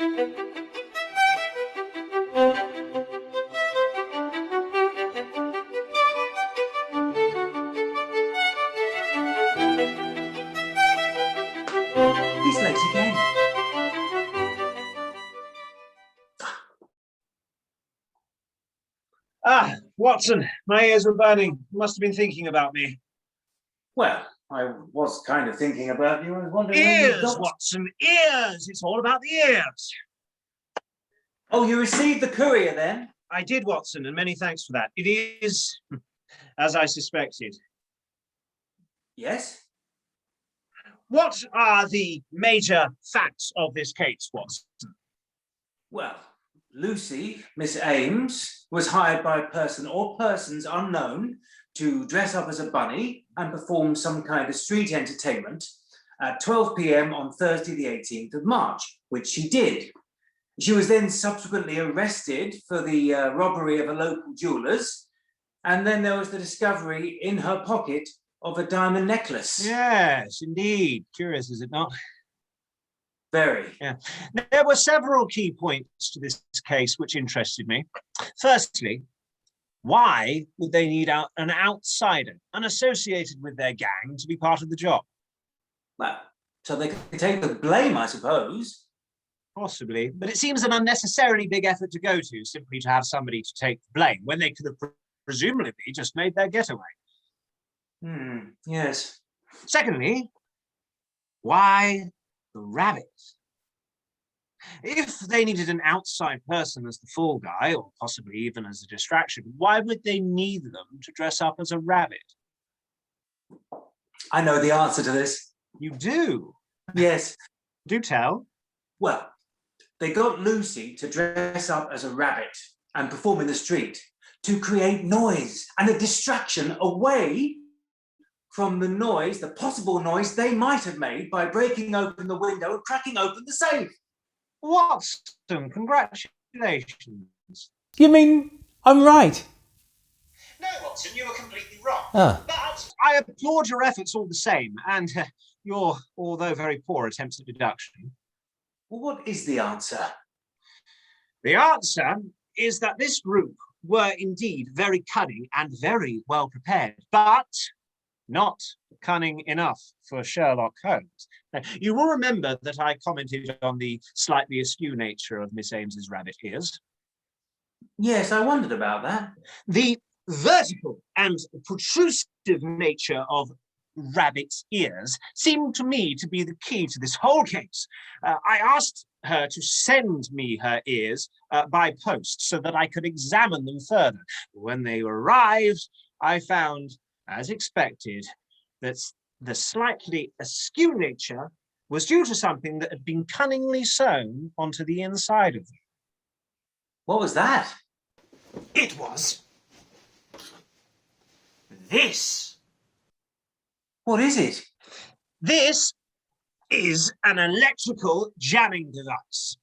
He's late again. Ah, Watson, my ears were burning. You must have been thinking about me. Well, I was kind of thinking about you. I was wondering when you Ears, got... Watson, ears! It's all about the ears. Oh, you received the courier then? I did, Watson, and many thanks for that. It is, as I suspected. Yes? What are the major facts of this case, Watson? Well, Lucy, Miss Ames, was hired by a person or persons unknown to dress up as a bunny and perform some kind of street entertainment at 12 p.m. on Thursday, the 18th of March, which she did. She was then subsequently arrested for the robbery of a local jeweller's, and then there was the discovery in her pocket of a diamond necklace. Yes, indeed. Curious, is it not? Very. Yeah. There were several key points to this case which interested me. Firstly, why would they need an outsider, unassociated with their gang, to be part of the job? Well, so they could take the blame, I suppose. Possibly, but it seems an unnecessarily big effort to go to, simply to have somebody to take the blame, when they could have presumably just made their getaway. Yes. Secondly, why the rabbit? If they needed an outside person as the fall guy, or possibly even as a distraction, why would they need them to dress up as a rabbit? I know the answer to this. You do? Yes. Do tell. Well, they got Lucy to dress up as a rabbit and perform in the street to create noise and a distraction away from the noise, the possible noise they might have made by breaking open the window and cracking open the safe. Watson, congratulations. You mean I'm right? No, Watson, you were completely wrong. Ah. But I applaud your efforts all the same, and your, although very poor, attempts at deduction. Well, what is the answer? The answer is that this group were indeed very cunning and very well prepared, but not cunning enough for Sherlock Holmes. Now, you will remember that I commented on the slightly askew nature of Miss Ames's rabbit ears. Yes, I wondered about that. The vertical and protrusive nature of rabbit's ears seemed to me to be the key to this whole case. I asked her to send me her ears by post so that I could examine them further. When they arrived, I found, as expected, that the slightly askew nature was due to something that had been cunningly sewn onto the inside of them. What was that? It was this. What is it? This is an electrical jamming device.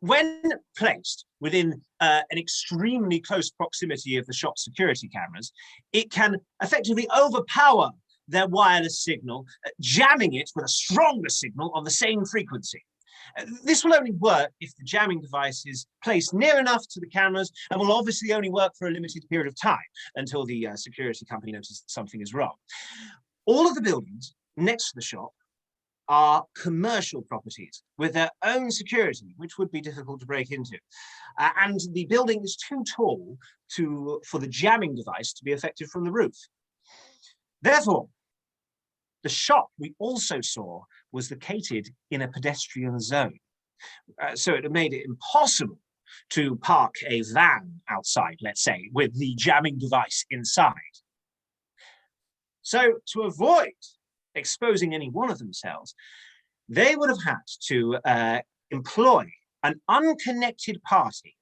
When placed within an extremely close proximity of the shop security cameras, it can effectively overpower their wireless signal, jamming it with a stronger signal on the same frequency. This will only work if the jamming device is placed near enough to the cameras, and will obviously only work for a limited period of time until the security company notices that something is wrong. All of the buildings next to the shop are commercial properties with their own security, which would be difficult to break into. And the building is too tall for the jamming device to be effective from the roof. Therefore, the shop we also saw was located in a pedestrian zone. So it made it impossible to park a van outside, let's say, with the jamming device inside. So to avoid exposing any one of themselves, they would have had to employ an unconnected party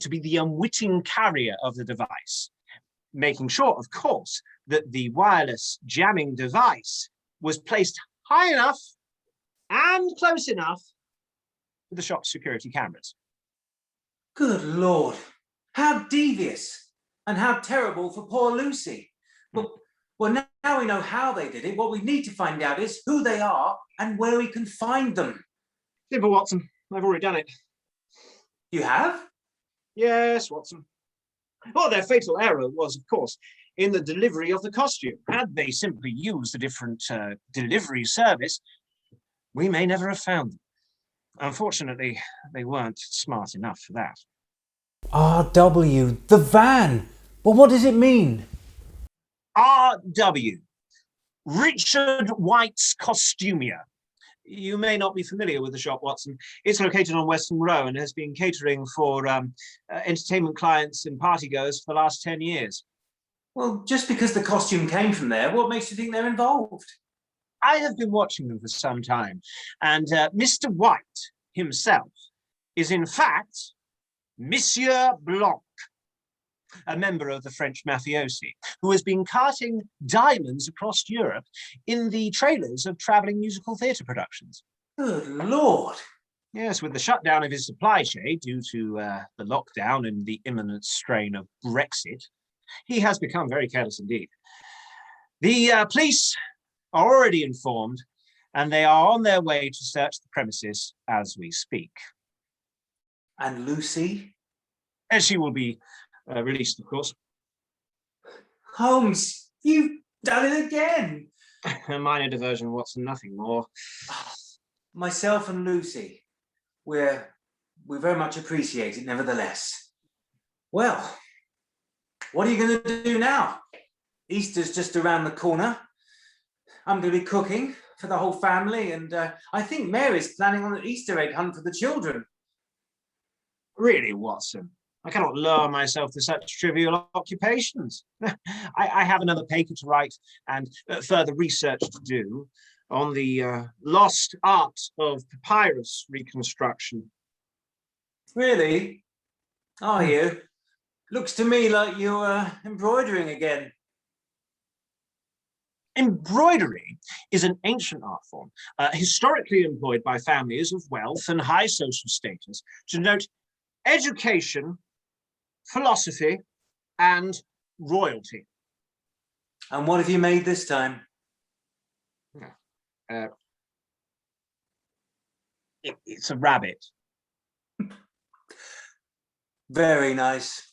to be the unwitting carrier of the device, making sure, of course, that the wireless jamming device was placed high enough and close enough to the shop's security cameras. Good Lord, how devious and how terrible for poor Lucy. Well, now we know how they did it. What we need to find out is who they are and where we can find them. Simple, Watson. I've already done it. You have? Yes, Watson. Well, their fatal error was, of course, in the delivery of the costume. Had they simply used a different delivery service, we may never have found them. Unfortunately, they weren't smart enough for that. RW, the van. Well, what does it mean? RW, Richard White's Costumier. You may not be familiar with the shop, Watson. It's located on Western Row and has been catering for entertainment clients and partygoers for the last 10 years. Well, just because the costume came from there, what makes you think they're involved? I have been watching them for some time, and Mr. White himself is in fact Monsieur Blanc, a member of the French mafiosi, who has been carting diamonds across Europe in the trailers of travelling musical theatre productions. Good Lord. Yes, with the shutdown of his supply chain due to the lockdown and the imminent strain of Brexit, he has become very careless indeed. The police are already informed, and they are on their way to search the premises as we speak. And Lucy? And she will be released, of course. Holmes, you've done it again. A minor diversion, Watson, nothing more. Myself and Lucy, we very much appreciate it nevertheless. Well, what are you going to do now? Easter's just around the corner. I'm going to be cooking for the whole family, and I think Mary's planning on an Easter egg hunt for the children. Really, Watson? I cannot lower myself to such trivial occupations. I have another paper to write and further research to do on the lost art of papyrus reconstruction. Really? Are you? Looks to me like you're embroidering again. Embroidery is an ancient art form, historically employed by families of wealth and high social status to denote education, philosophy, and royalty. And what have you made this time? It's a rabbit. Very nice.